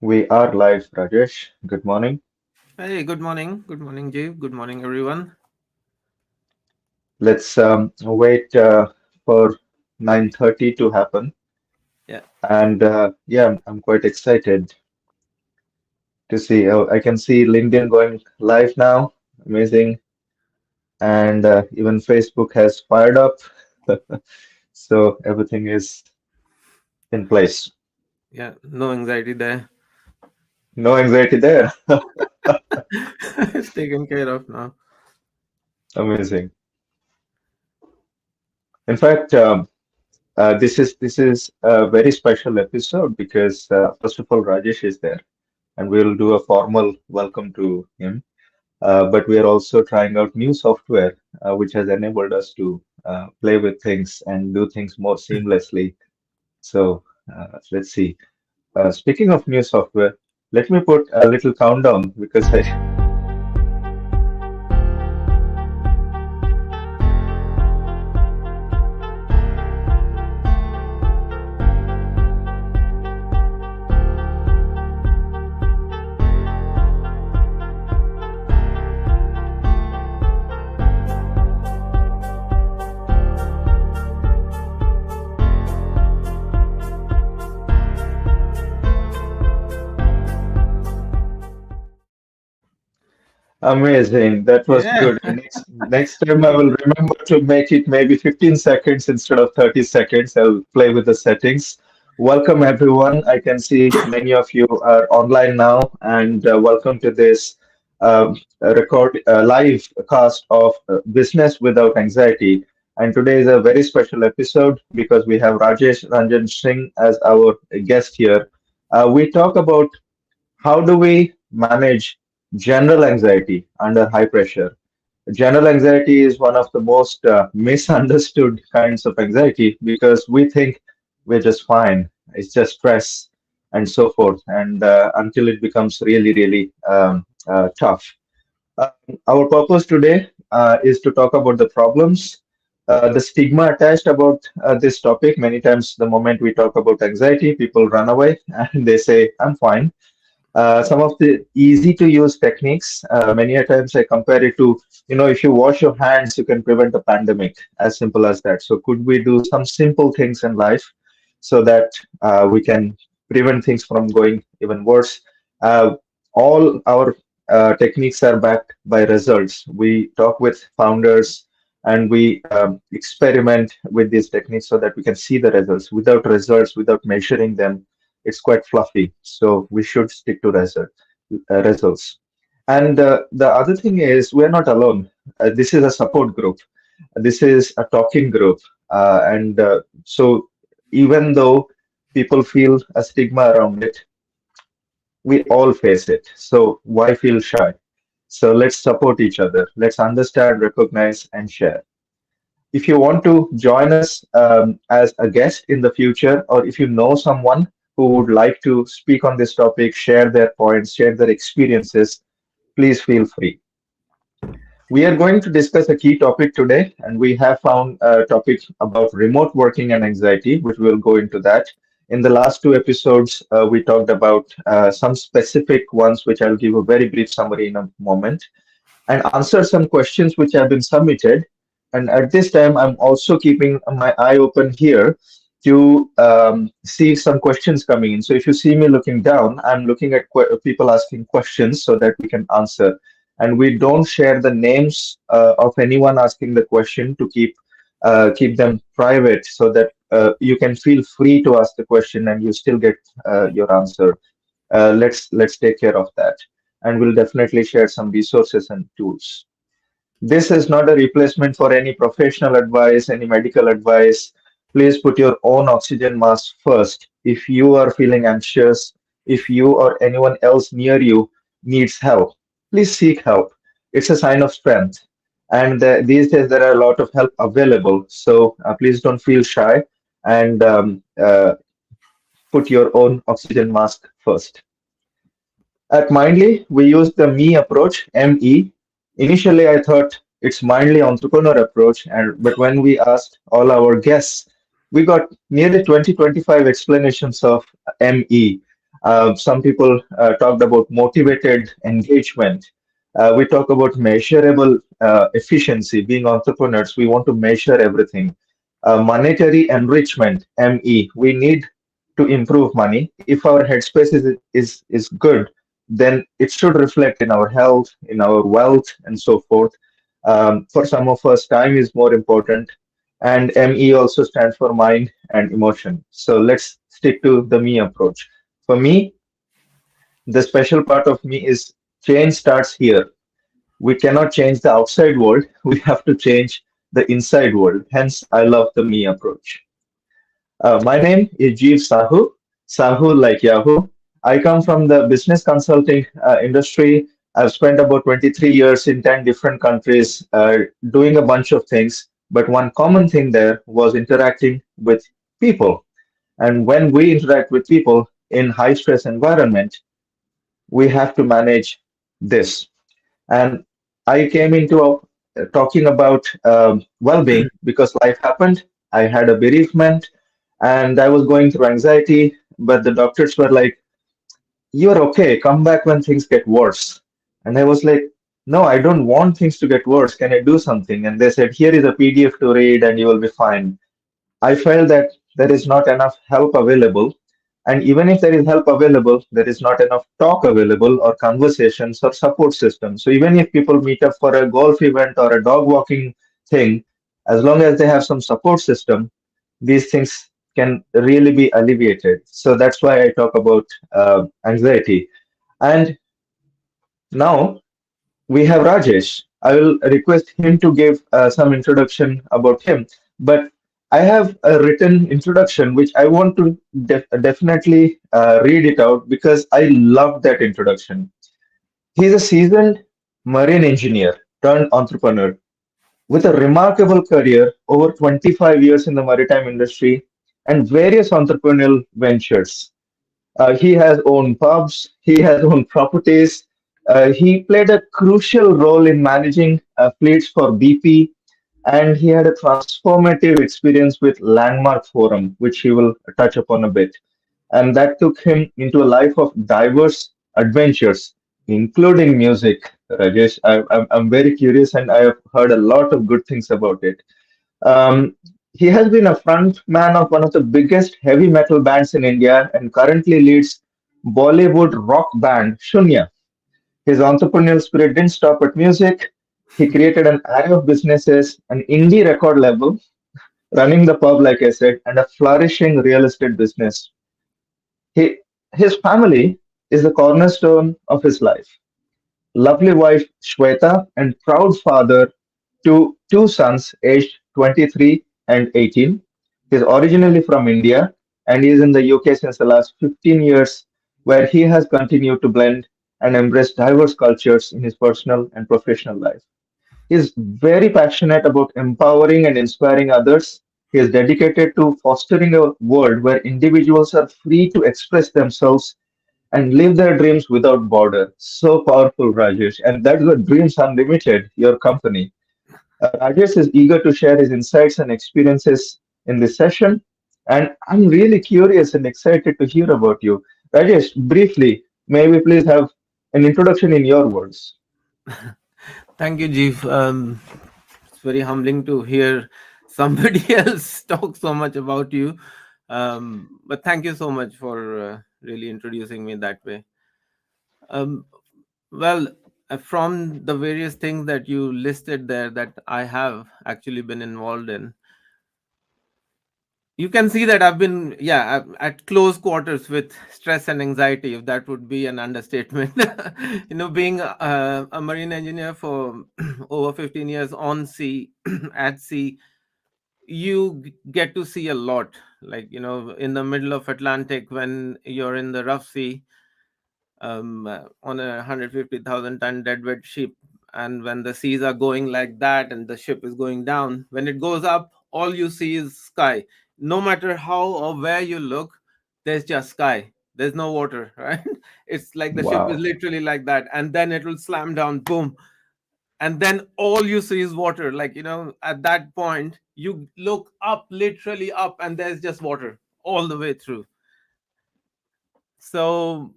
We are live, Rajesh. Good morning. Hey, good morning. Good morning, Jeev. Good morning, everyone. Let's wait for 9:30 to happen. Yeah, And yeah, I'm quite excited to see. I can see LinkedIn going live now. Amazing. And even Facebook has fired up. So everything is in place. yeah, no anxiety there. No anxiety there. It's taken care of now. Amazing. In fact, this is a very special episode because first of all, Rajesh is there, and we'll do a formal welcome to him. But we are also trying out new software, which has enabled us to play with things and do things more seamlessly. So let's see. Speaking of new software, let me put a little countdown because I, amazing. That was Yeah. good. Next time I will remember to make it maybe 15 seconds instead of 30 seconds. I'll play with the settings. Welcome everyone. I can see many of you are online now, and welcome to this record live cast of Business Without Anxiety. And today is a very special episode because we have Rajesh Ranjan Singh as our guest here. We talk about how do we manage general anxiety under high pressure? General anxiety is one of the most misunderstood kinds of anxiety because we think we're just fine. It's just stress and so forth. And until it becomes really, really tough. Uh, our purpose today is to talk about the problems, the stigma attached about this topic. Many times, the moment we talk about anxiety, people run away and they say, I'm fine. Some of the easy to use techniques, many a times I compare it to, if you wash your hands, you can prevent a pandemic, as simple as that. So could we do some simple things in life so that we can prevent things from going even worse? Uh, all our techniques are backed by results. We talk with founders and we experiment with these techniques so that we can see the results, without measuring them, it's quite fluffy. So we should stick to results. And the other thing is, we're not alone. This is a support group. This is a talking group. And so even though people feel a stigma around it, we all face it. So why feel shy? So let's support each other. Let's understand, recognize, and share. If you want to join us as a guest in the future, or if you know someone who would like to speak on this topic, share their points, share their experiences, please feel free. We are going to discuss a key topic today, and we have found a topic about remote working and anxiety, which we'll go into that. In the last two episodes, we talked about some specific ones, which I'll give a very brief summary in a moment, and answer some questions which have been submitted. And at this time, I'm also keeping my eye open here to see some questions coming in. So if you see me looking down, I'm looking at people asking questions so that we can answer. And we don't share the names of anyone asking the question to keep them private so that you can feel free to ask the question and you still get your answer. Let's take care of that, and we'll definitely share some resources and tools. This is not a replacement for any professional advice, any medical advice. Please put your own oxygen mask first. If you are feeling anxious, if you or anyone else near you needs help, please seek help. It's a sign of strength. And these days, there are a lot of help available. So please don't feel shy and put your own oxygen mask first. At Mindly, we use the me approach, ME. Initially, I thought it's Mindly entrepreneur approach, but when we asked all our guests, we got nearly 20, 25 explanations of ME. Some people talked about motivated engagement. We talk about measurable efficiency. Being entrepreneurs, we want to measure everything. Monetary enrichment, ME. We need to improve money. If our headspace is good, then it should reflect in our health, in our wealth, and so forth. For some of us, time is more important, and ME also stands for mind and emotion. So let's stick to the me approach. For me, the special part of me is change starts here. We cannot change the outside world, we have to change the inside world. Hence, I love the me approach. My name is Jeev Sahu, Sahu like Yahoo. I come from the business consulting industry. I've spent about 23 years in 10 different countries doing a bunch of things. But one common thing there was interacting with people. And when we interact with people in high stress environment, we have to manage this. And I came into talking about well-being because life happened. I had a bereavement and I was going through anxiety, but the doctors were like, "You're okay. Come back when things get worse." And I was like, "No, I don't want things to get worse. Can I do something?" And they said, "Here is a PDF to read and you will be fine." I felt that there is not enough help available. And even if there is help available, there is not enough talk available or conversations or support systems. So even if people meet up for a golf event or a dog walking thing, as long as they have some support system, these things can really be alleviated. So that's why I talk about anxiety. And now we have Rajesh. I will request him to give some introduction about him. But I have a written introduction which I want to definitely read it out because I love that introduction. He's a seasoned marine engineer turned entrepreneur with a remarkable career over 25 years in the maritime industry and various entrepreneurial ventures. He has owned pubs, he has owned properties. He played a crucial role in managing fleets for BP, and he had a transformative experience with Landmark Forum, which he will touch upon a bit. And that took him into a life of diverse adventures, including music. Rajesh, I'm very curious, and I have heard a lot of good things about it. Um, he has been a front man of one of the biggest heavy metal bands in India and currently leads Bollywood rock band Shunya. His entrepreneurial spirit didn't stop at music. He created an array of businesses, an indie record label, running the pub, like I said, and a flourishing real estate business. He, his family is the cornerstone of his life. Lovely wife Shweta and proud father to two sons aged 23 and 18. He's originally from India and is in the UK since the last 15 years, where he has continued to blend and embrace diverse cultures in his personal and professional life. He is very passionate about empowering and inspiring others. He is dedicated to fostering a world where individuals are free to express themselves and live their dreams without border. So powerful, Rajesh. And that's what Dreams Unlimited, your company. Rajesh is eager to share his insights and experiences in this session. And I'm really curious and excited to hear about you. Rajesh, briefly, may we please have an introduction in your words? Thank you, Jeev. It's very humbling to hear somebody else talk so much about you. But thank you so much for really introducing me that way. Um, well, from the various things that you listed there that I have actually been involved in, you can see that I've been, yeah, at close quarters with stress and anxiety, if that would be an understatement. Being a marine engineer for over 15 years on sea, at sea, you get to see a lot. Like, in the middle of Atlantic, when you're in the rough sea, on a 150,000-ton deadweight ship, and when the seas are going like that and the ship is going down, when it goes up, all you see is sky. No matter how or where you look, there's just sky. There's no water, right? It's like the ship is Wow. literally like that, and then it will slam down, boom, and then all you see is water. Like, at that point you look up, literally up, and there's just water all the way through. So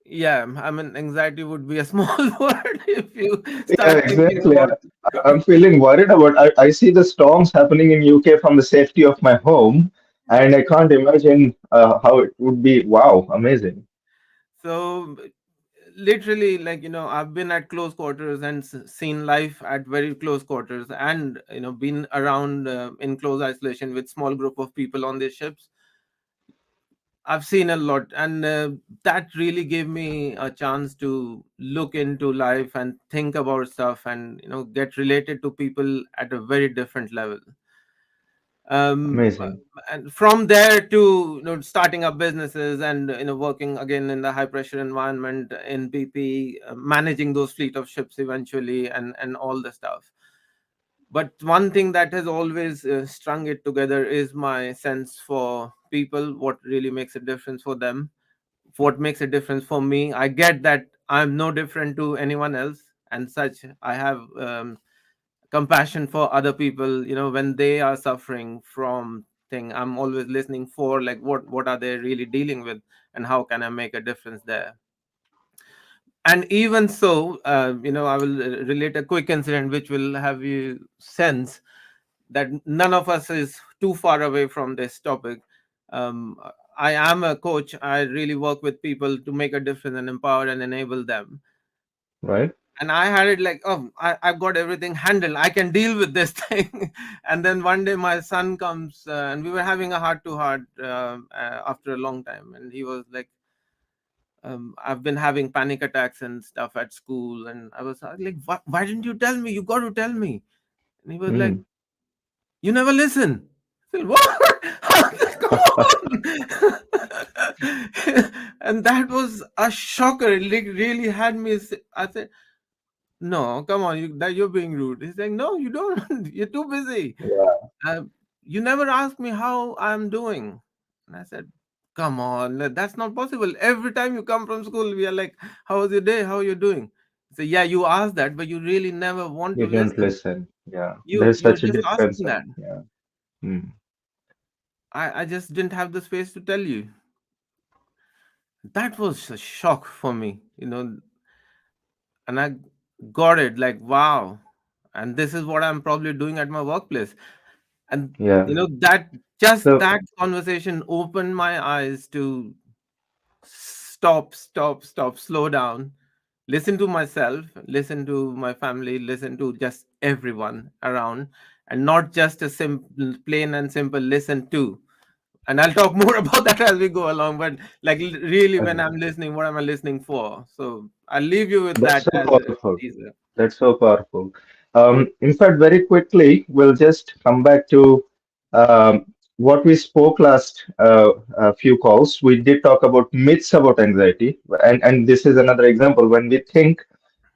yeah, I mean, anxiety would be a small word if you Yeah, start thinking exactly. about. I'm feeling worried about. I see the storms happening in UK from the safety of my home, and I can't imagine how it would be. Wow, amazing. So literally, like, I've been at close quarters and seen life at very close quarters, and been around in close isolation with small group of people on these ships. I've seen a lot, and that really gave me a chance to look into life and think about stuff, and get related to people at a very different level. Amazing. And from there to starting up businesses, and working again in the high pressure environment in BP, managing those fleet of ships eventually, and all the stuff. But one thing that has always strung it together is my sense for people, what really makes a difference for them, what makes a difference for me. I get that I'm no different to anyone else, and such I have compassion for other people, when they are suffering from thing. I'm always listening for, like, what are they really dealing with, and how can I make a difference there. And even so, I will relate a quick incident which will have you sense that none of us is too far away from this topic. um, I am a coach. I really work with people to make a difference and empower and enable them. Right? And I had it like, oh, I've got everything handled, I can deal with this thing. And then one day my son comes, and we were having a heart to heart after a long time, and he was like, I've been having panic attacks and stuff at school. And I was like, why didn't you tell me? You got to tell me. And he was like, Mm. you never listen. I said, what? Come on. And that was a shocker. It like really had me. I said, no, come on, that you're being rude. He's like, no, you don't. You're too busy. Yeah, Uh, you never asked me how I'm doing. And I said, come on, that's not possible. Every time you come from school, we are like, how was your day? How are you doing? So yeah, you asked that, but you really never want you to don't listen. listen. Yeah, You there's you're such a just difference. asking that. Yeah. Mm. I just didn't have the space to tell you. That was a shock for me, and I got it like, wow. And this is what I'm probably doing at my workplace. And Yeah. that, just So, that conversation opened my eyes to stop, slow down, listen to myself, listen to my family, listen to just everyone around, and not just a simple, plain and simple listen to. And I'll talk more about that as we go along. But like, really, when I'm listening, what am I listening for? So I'll leave you with that's that so as a powerful. teaser. That's so powerful. In fact, very quickly, we'll just come back to what we spoke last few calls. We did talk about myths about anxiety, and this is another example when we think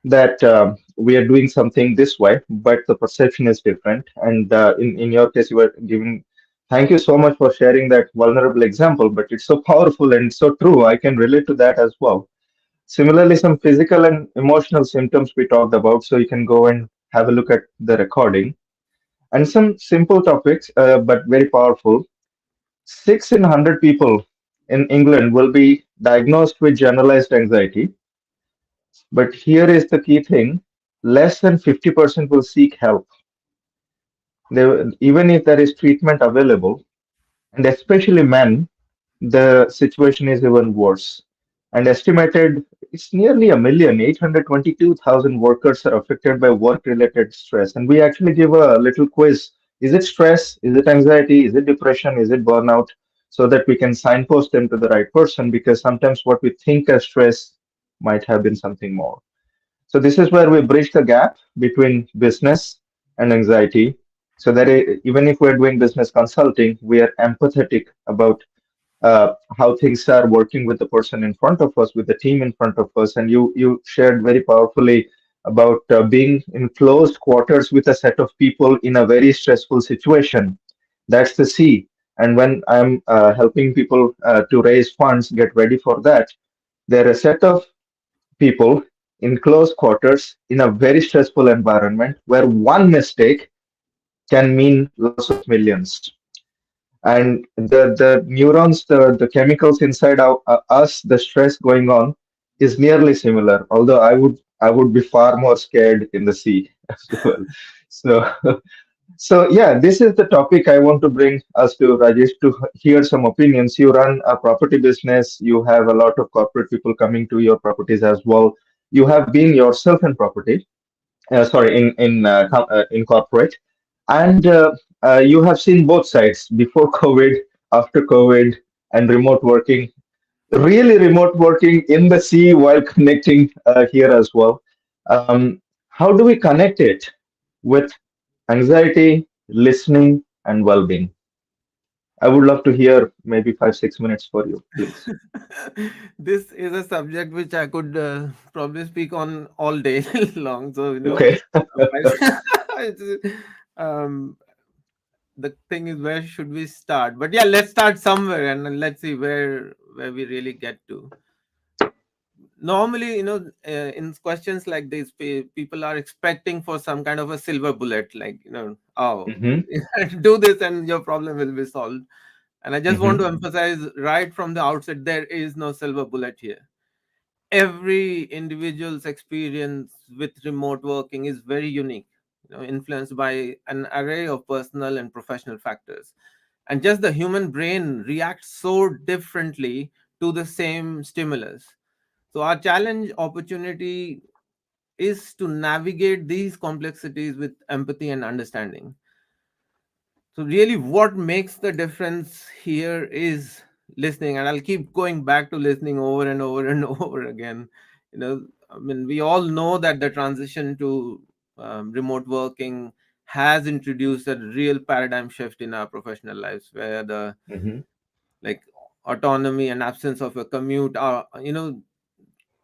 that we are doing something this way, but the perception is different. And in your case, you were giving. Thank you so much for sharing that vulnerable example, but it's so powerful and so true. I can relate to that as well. Similarly, some physical and emotional symptoms we talked about, so you can go and have a look at the recording. And some simple topics, but very powerful. 6 in 100 people in England will be diagnosed with generalized anxiety, but here is the key thing: less than 50% will seek help, even if there is treatment available. And especially men, the situation is even worse. And estimated it's nearly a million, 822,000 workers are affected by work related stress. And we actually give a little quiz. Is it stress? Is it anxiety? Is it depression? Is it burnout? So that we can signpost them to the right person, because sometimes what we think as stress might have been something more. So this is where we bridge the gap between business and anxiety, so that even if we're doing business consulting, we are empathetic about how things are working with the person in front of us, with the team in front of us. And you shared very powerfully about being in closed quarters with a set of people in a very stressful situation. That's the C. And when I'm helping people to raise funds, get ready for that, there are a set of people in close quarters in a very stressful environment where one mistake can mean loss of millions. and the neurons, the chemicals inside us, the stress going on is nearly similar. Although I would be far more scared in the sea as well. So so yeah, this is the topic I want to bring us to, Rajesh, to hear some opinions. You run a property business. You have a lot of corporate people coming to your properties as well. You have been yourself in property, sorry, in corporate, and you have seen both sides before COVID, after COVID, and remote working. Really, remote working in the sea while connecting here as well. How do we connect it with anxiety, listening, and well-being? I would love to hear maybe 5, 6 minutes for you, please. This is a subject which I could probably speak on all day long. So, Okay. it's, um, the thing is, where should we start? But yeah, let's start somewhere and then let's see where we really get to. Normally, in questions like this, people are expecting for some kind of a silver bullet, like, oh, Hmm. do this and your problem will be solved. And I just want to Hmm. emphasize right from the outset, there is no silver bullet here. Every individual's experience with remote working is very unique, influenced by an array of personal and professional factors. And just the human brain reacts so differently to the same stimulus. So our challenge opportunity is to navigate these complexities with empathy and understanding. So really what makes the difference here is listening, and I'll keep going back to listening over and over and over again. I mean, we all know that the transition to remote working has introduced a real paradigm shift in our professional lives, where the Hmm. like autonomy and absence of a commute are,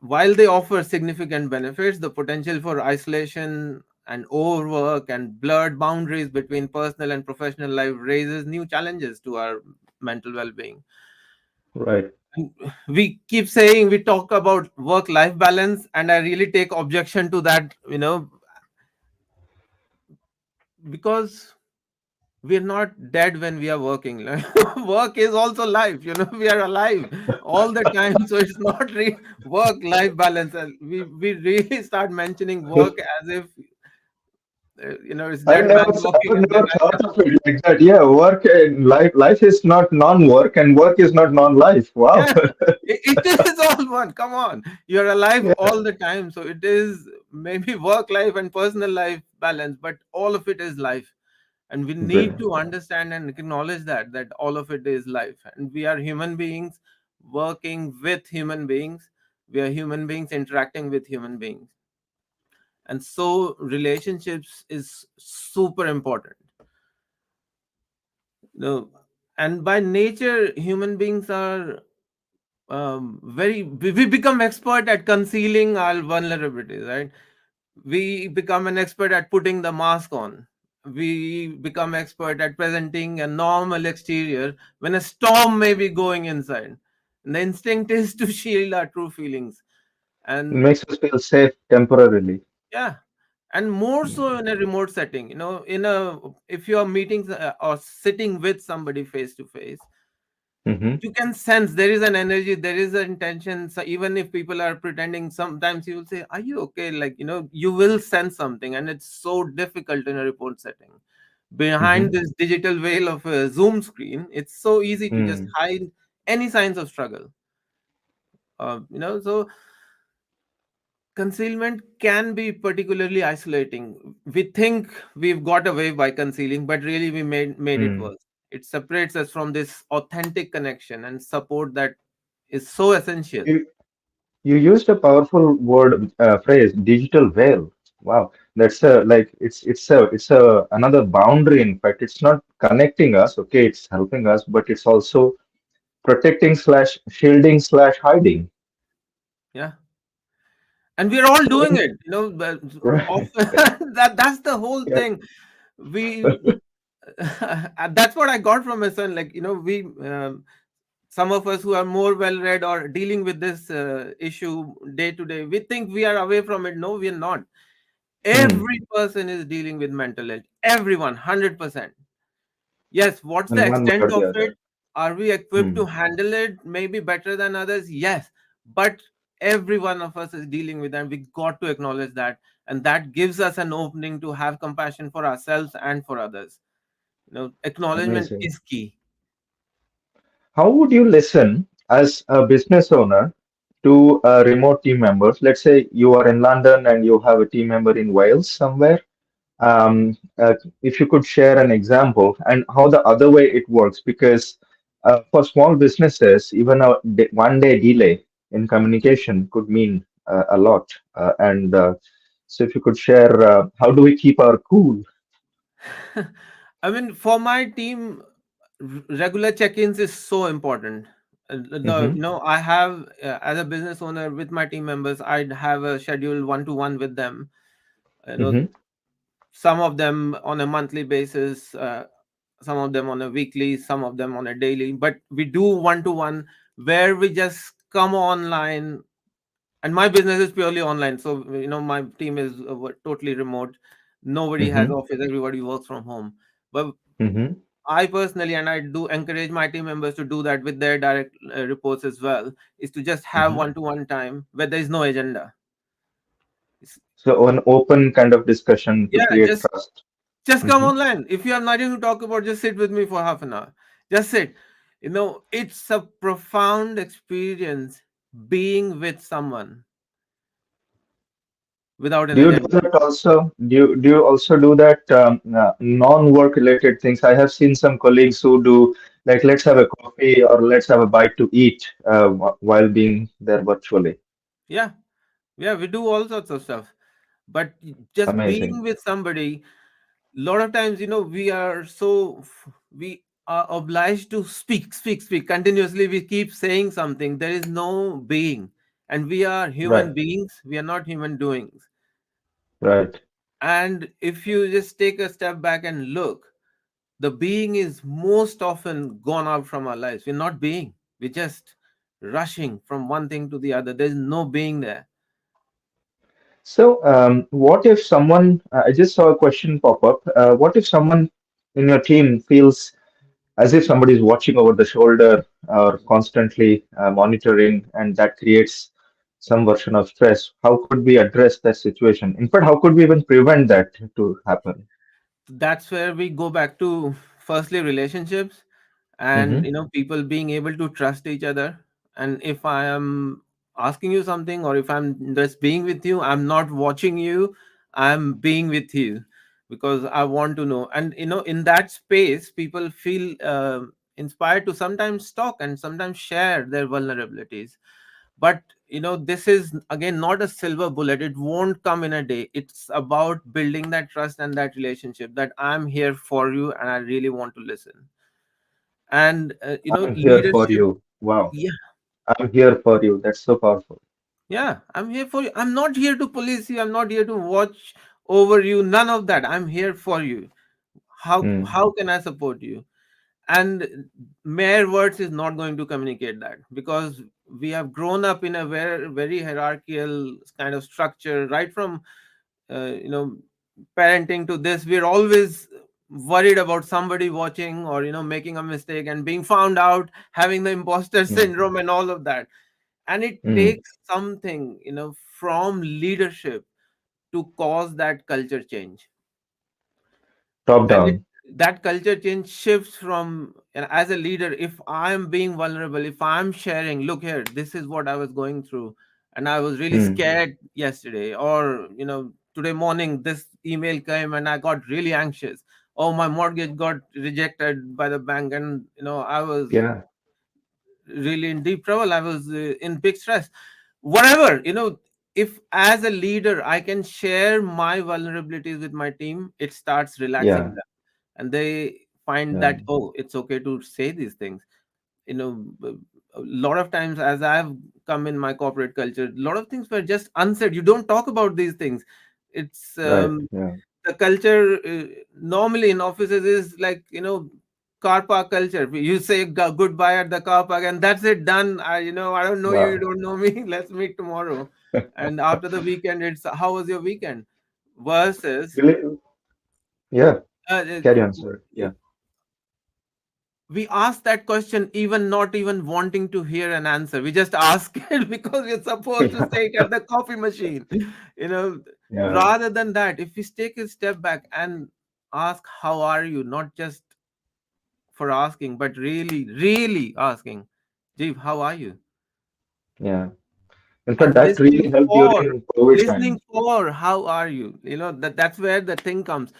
while they offer significant benefits, the potential for isolation and overwork and blurred boundaries between personal and professional life raises new challenges to our mental well-being. Right. And we keep saying, we talk about work-life balance, and I really take objection to that, because we're not dead when we are working. Work is also life, we are alive all the time. So it's not work life balance, and we really start mentioning work as if it's dead man I walking and then never I thought of it like that. Yeah, work and life is not non-work, and work is not non-life. Wow. yeah, it is all one. Come on, you're alive Yeah, all the time, so it is maybe work life and personal life balance, but all of it is life. And we need good. to understand and acknowledge that all of it is life, and we are human beings working with human beings. We are human beings interacting with human beings, and so relationships is super important. No, and by nature human beings are we become expert at concealing our vulnerabilities, right? We become an expert at putting the mask on. We become expert at presenting a normal exterior when a storm may be going inside. And the instinct is to shield our true feelings. It And makes us feel safe temporarily. yeah, and more so in a remote setting, if you are meeting or sitting with somebody face to face, Hmm. you can sense there is an energy, there is an intention. So even if people are pretending, sometimes you will say, are you okay? Like, you will sense something, and it's so difficult in a report setting. Behind Hmm. this digital veil of a Zoom screen, it's so easy to just Mm. hide any signs of struggle. So concealment can be particularly isolating. We think we've got away by concealing, but really we made it Mm. worse. It separates us from this authentic connection and support that is so essential. You you used a powerful word phrase, digital veil. Wow, that's it's a another boundary. In fact, it's not connecting us. Okay, it's helping us, but it's also protecting slash shielding slash hiding. Yeah, and we're all So doing in it. But right, often that's the whole yeah. thing. We that's what I got from my son. Like, we some of us who are more well read or dealing with this issue day to day, we think we are away from it. No, we are not. Mm. Every person is dealing with mental health. Everyone, 100%. Yes, what's the in one way extent or of the it? other. Are we equipped Hmm. to handle it maybe better than others? Yes, but every one of us is dealing with that. We got to acknowledge that, and that gives us an opening to have compassion for ourselves and for others. Acknowledgement Amazing. is key. How would you listen as a business owner to remote team members? Let's say you are in London and you have a team member in Wales somewhere. If you could share an example and how the other way it works, because for small businesses, even a one day delay in communication could mean a lot. And so, if you could share, how do we keep our cool? I mean, for my team, regular check-ins is so important. The Hmm. you know I have as a business owner with my team members, I'd have a scheduled one-to-one with them. You know, Hmm. some of them on a monthly basis, some of them on a weekly, some of them on a daily. But we do one-to-one where we just come online, and my business is purely online. So my team is totally remote. Nobody has Hmm. office. Everybody works from home. But Hmm. I personally, and I do encourage my team members to do that with their direct reports as well, is to just have Hmm. one-to-one time where there is no agenda. It's- So, an open kind of discussion to yeah, create just trust. just come Hmm. online. If you have nothing to talk about, just sit with me for half an hour. Just sit. It's a profound experience being with someone without an Do you do agenda. that also? Do you also do that non-work related things? I have seen some colleagues who do like let's have a coffee or let's have a bite to eat while being there virtually. Yeah, yeah, we do all sorts of stuff. But just being Amazing. with somebody, lot of times we are obliged to speak continuously. We keep saying something. There is no being, and we are human Right, beings. We are not human doings. right. And if you just take a step back and look, the being is most often gone out from our lives. We're not being. We're just rushing from one thing to the other. There's no being there. So, what if someone, I just saw a question pop up. What if someone in your team feels as if somebody is watching over the shoulder or constantly monitoring, and that creates some version of stress? How could we address that situation? In fact, how could we even prevent that to happen? That's where we go back to, firstly, relationships, and Hmm. people being able to trust each other. And if I am asking you something, or if I'm just being with you, I'm not watching you, I'm being with you, because I want to know. And in that space, people feel inspired to sometimes talk and sometimes share their vulnerabilities. But this is again not a silver bullet. It won't come in a day. It's about building that trust and that relationship, that I'm here for you and I really want to listen. And I'm here for leadership. you. Wow. Yeah, I'm here for you. That's so powerful. yeah, I'm here for you. I'm not here to police you. I'm not here to watch over you. None of that. I'm here for you. Mm. How can I support you? And mere words is not going to communicate that, because we have grown up in a very hierarchical kind of structure, right from uh, you know parenting to this. We're always worried about somebody watching, or making a mistake and being found out, having the imposter Mm. syndrome and all of that. And it Mm. takes something from leadership to cause that culture change. Top And down. that culture change shifts from, and as a leader, if I'm being vulnerable, if I'm sharing, look here, this is what I was going through, and I was really Mm. scared yesterday, or today morning this email came and I got really anxious. Oh, my mortgage got rejected by the bank, and I was Yeah. really in deep trouble. I was in big stress. Whatever, if as a leader I can share my vulnerabilities with my team, it starts relaxing Yeah. them, and they find Yeah. that, oh, it's okay to say these things. A lot of times, as I've come in my corporate culture, a lot of things were just unsaid. You don't talk about these things. It's Right. Yeah. the culture normally in offices is like, car park culture. You say goodbye at the car park, and that's it, done. I don't know you, you Wow. don't know me. Let's meet tomorrow. And after the weekend, it's, how was your weekend? Versus Really- Yeah. uh, Carry on, sir. uh, Yeah. we ask that question even not even wanting to hear an answer. We just ask it because we're supposed to say it at the coffee machine. You know, Yeah, rather than that, if we take a step back and ask, how are you? Not just for asking, but really, really asking, Jeev, how are you? yeah. In fact, And that really helped during COVID listening time. for how are you, that's where the thing comes.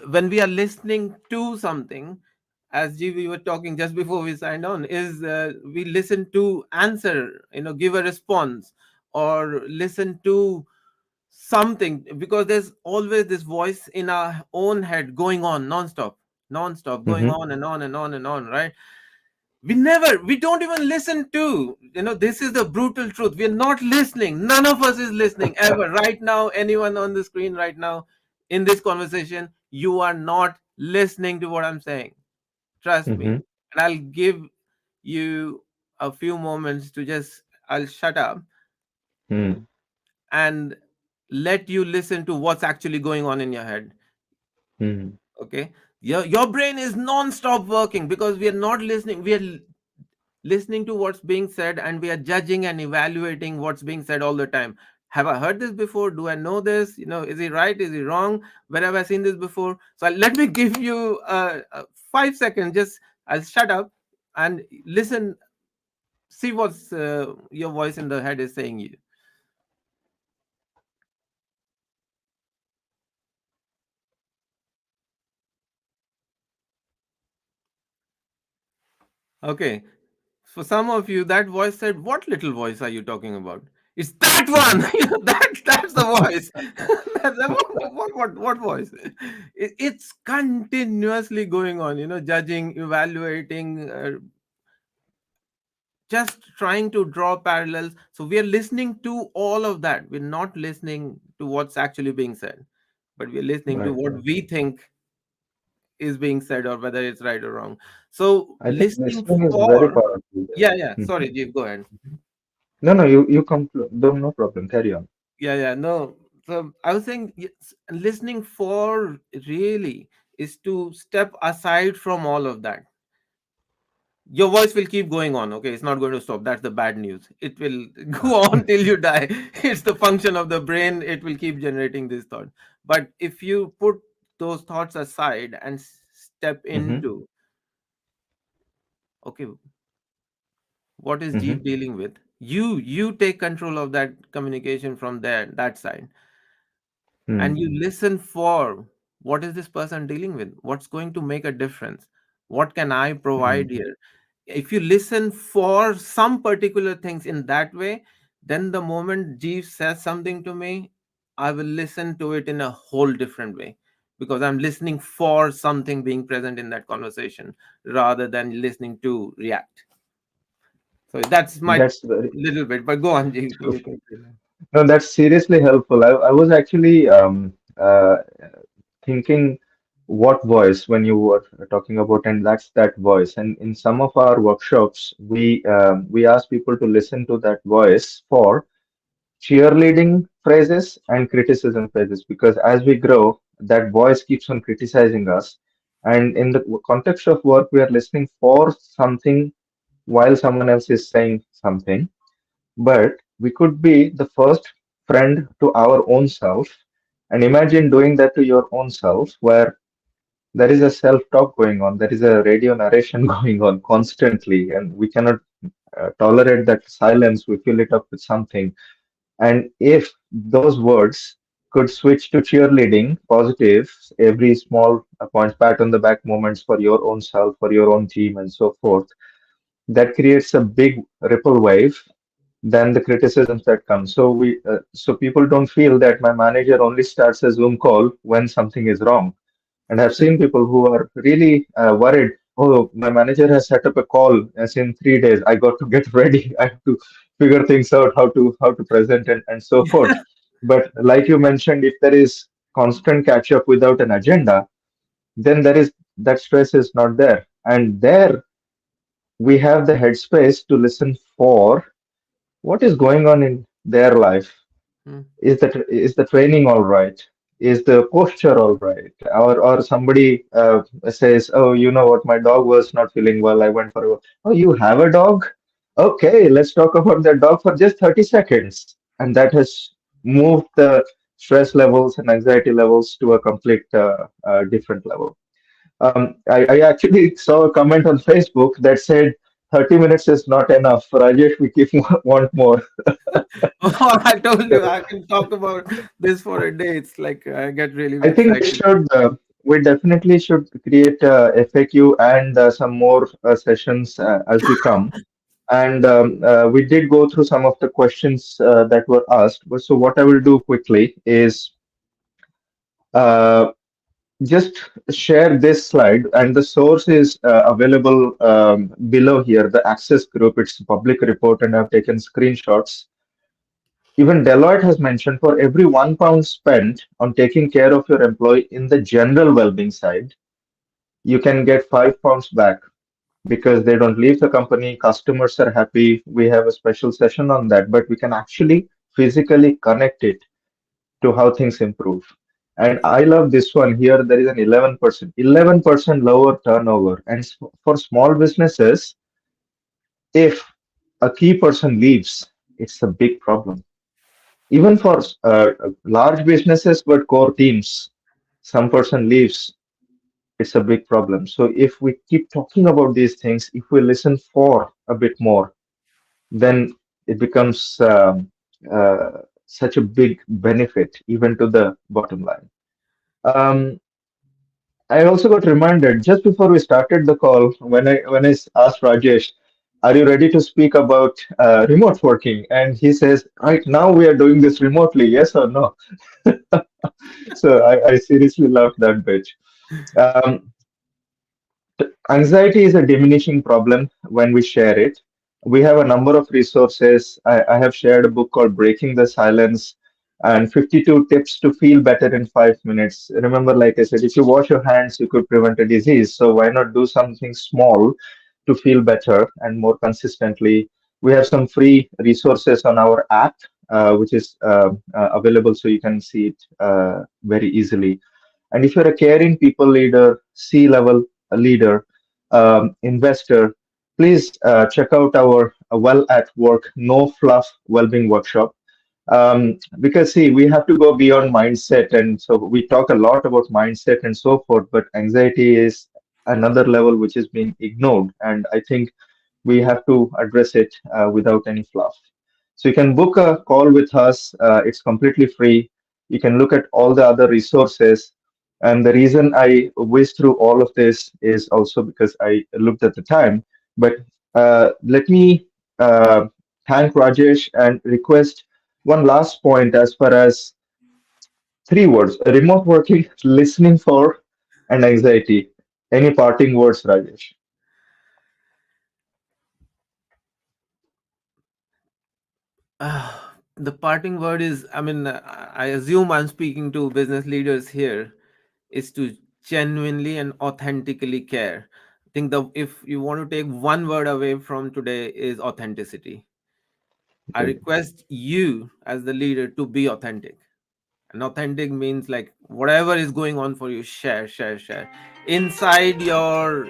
When we are listening to something, as G we were talking just before we signed on, is we listen to answer, give a response, or listen to something, because there's always this voice in our own head going on non-stop, going Hmm. on and on and on and on, right? We don't even listen to, this is the brutal truth. We're not listening. None of us is listening ever. Right now, anyone on the screen right now in this conversation, you are not listening to what I'm saying. Trust me. Hmm. And I'll give you a few moments to just, I'll shut up Hmm. and let you listen to what's actually going on in your head. Hmm. Okay, your brain is non-stop working because we are not listening. We are listening to what's being said, and we are judging and evaluating what's being said all the time. Have I heard this before? Do I know this? Is he right? Is he wrong? Where have I seen this before? So let me give you 5 seconds. Just, I'll shut up and listen. See what's your voice in the head is saying you. Okay. For some of you, that voice said, "What little voice are you talking about?" It's that one. Hmm. That's the voice. What voice? It's continuously going on. Judging, evaluating, just trying to draw parallels. So we are listening to all of that. We're not listening to what's actually being said, but we're listening to Right, what right. we think is being said, or whether it's right or wrong. So I think listening listening is very for, powerful yeah, yeah. there. Sorry, Jeev, go ahead. Mhm. No, no, you conclude. No problem. Carry on. Yeah, yeah, no. So I was saying, yes, listening for really is to step aside from all of that. Your voice will keep going on, okay? It's not going to stop. That's the bad news. It will go on till you die. It's the function of the brain. It will keep generating this thought. But if you put those thoughts aside and step Hmm. into, okay, what is Hmm. Jeep dealing with? You take control of that communication from there, that side, and Hmm. you listen for what is this person dealing with, what's going to make a difference, what can I provide Hmm. here. If you listen for some particular things in that way, then the moment Jeev says something to me, I will listen to it in a whole different way, because I'm listening for something being present in that conversation rather than listening to react. So that's my That's very little bit, but go on, Jeev, true. you can say that. No, that's seriously helpful. I was actually thinking what voice when you were talking about, and that's that voice. And in some of our workshops, we ask people to listen to that voice for cheerleading phrases and criticism phrases, because as we grow, that voice keeps on criticizing us. And in the context of work, we are listening for something while someone else is saying something. But we could be the first friend to our own self. And imagine doing that to your own self, where there is a self talk going on, there is a radio narration going on constantly, and we cannot tolerate that silence. We fill it up with something. And if those words could switch to cheerleading, positive, every small points, pat on the back moments for your own self, for your own team, and so forth, that creates a big ripple wave than the criticisms that come. So people don't feel that my manager only starts a Zoom call when something is wrong. And I've seen people who are really worried. Oh, my manager has set up a call as in 3 days. I got to get ready. I have to figure things out, how to present and so forth. But like you mentioned, if there is constant catch up without an agenda, then there is that stress is not there. And there we have the headspace to listen for what is going on in their life. Hmm. Is the training all right? Is the posture all right? Or somebody says, "Oh, you know what? My dog was not feeling well. I went for a walk." Oh, you have a dog? Okay, let's talk about that dog for just 30 seconds. And that has moved the stress levels and anxiety levels to a complete different level. I actually saw a comment on Facebook that said 30 minutes is not enough. Rajesh, we keep want more. Oh, I told So you I can talk about this for a day. It's like I get really I think we excited. should, we definitely should create FAQ and some more sessions as we come. And we did go through some of the questions that were asked. So what I will do quickly is uh, just share this slide, and the source is available below here, the access group. It's a public report, and I've taken screenshots. Even Deloitte has mentioned for every £1 spent on taking care of your employee in the general well-being side, you can get £5 back because they don't leave the company. Customers are happy. We have a special session on that, but we can actually physically connect it to how things improve. And I love this one here. There is an 11% lower turnover. And for small businesses, if a key person leaves, it's a big problem. Even for large businesses but core teams, some person leaves, it's a big problem. So if we keep talking about these things, if we listen for a bit more, then it becomes such a big benefit even to the bottom line. Um, I also got reminded just before we started the call when I asked Rajesh, "Are you ready to speak about remote working?" And he says, "Right now we are doing this remotely. Yes or no?" So I seriously loved that bit. Um, Anxiety is a diminishing problem when we share it. We have a number of resources. I have shared a book called Breaking the Silence and 52 tips to feel better in 5 minutes. Remember, like I said, if you wash your hands, you could prevent a disease. So why not do something small to feel better and more consistently? We have some free resources on our app, which is available so you can see it very easily. And if you're a caring people leader, C-level leader, investor, please check out our Well at Work, No Fluff Wellbeing Workshop. Because see, we have to go beyond mindset, and so we talk a lot about mindset and so forth, but anxiety is another level which is being ignored, and I think we have to address it without any fluff. So you can book a call with us. It's completely free. You can look at all the other resources. And the reason I whizzed through all of this is also because I looked at the time. But let me thank Rajesh and request one last point as far as three words: remote working, listening for, and anxiety. Any parting words, Rajesh? The parting word is, I mean, I assume I'm speaking to business leaders here, is to genuinely and authentically care. I think the if you want to take one word away from today is authenticity. I Great. request you as the leader to be authentic. And authentic means like whatever is going on for you, share, share, share. Inside your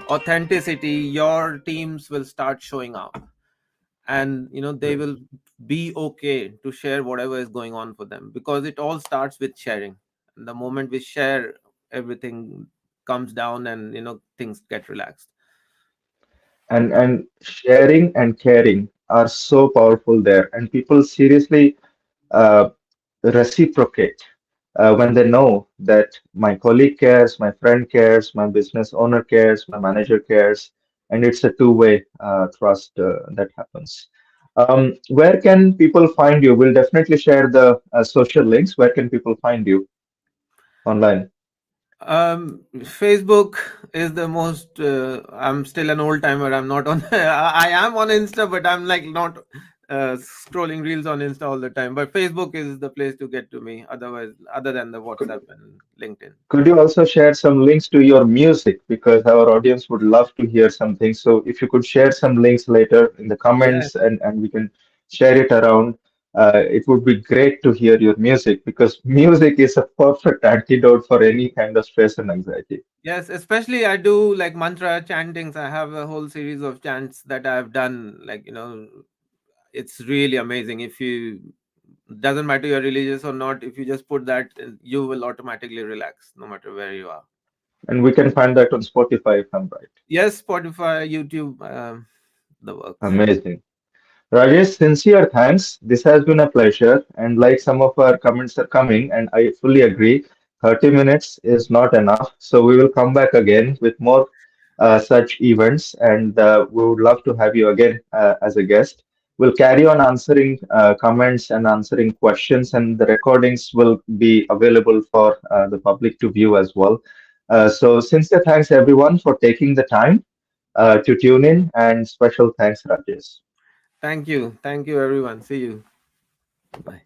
authenticity, your teams will start showing up, and they Great. will be okay to share whatever is going on for them, because it all starts with sharing. And the moment we share, everything comes down, and things get relaxed. And sharing and caring are so powerful there, and people seriously uh, reciprocate when they know that my colleague cares, my friend cares, my business owner cares, my manager cares, and it's a two-way trust that happens. Where can people find you? We'll definitely share the social links. Where can people find you online? Facebook is the most. I'm still an old timer. I'm not on. I am on Insta, but I'm like not scrolling reels on Insta all the time. But Facebook is the place to get to me. Otherwise, other than the WhatsApp and LinkedIn. Could you also share some links to your music because our audience would love to hear something? So if you could share some links later in the Yeah. comments and we can share it around. it would be great to hear your music because music is a perfect antidote for any kind of stress and anxiety. Yes, especially I do like mantra chantings. I have a whole series of chants that I've done. Like, it's really amazing. If you doesn't matter you're religious or not, if you just put that, you will automatically relax no matter where you are. And we can find that on Spotify if I'm right. Yes, Spotify, YouTube, the works. Amazing. Rajesh, sincere thanks. This has been a pleasure. And like some of our comments are coming, and I fully agree, 30 minutes is not enough. So we will come back again with more such events, and we would love to have you again as a guest. We'll carry on answering comments and answering questions, and the recordings will be available for the public to view as well. So, sincere thanks everyone for taking the time to tune in, and special thanks, Rajesh. Thank you. Thank you, everyone. See you. Bye.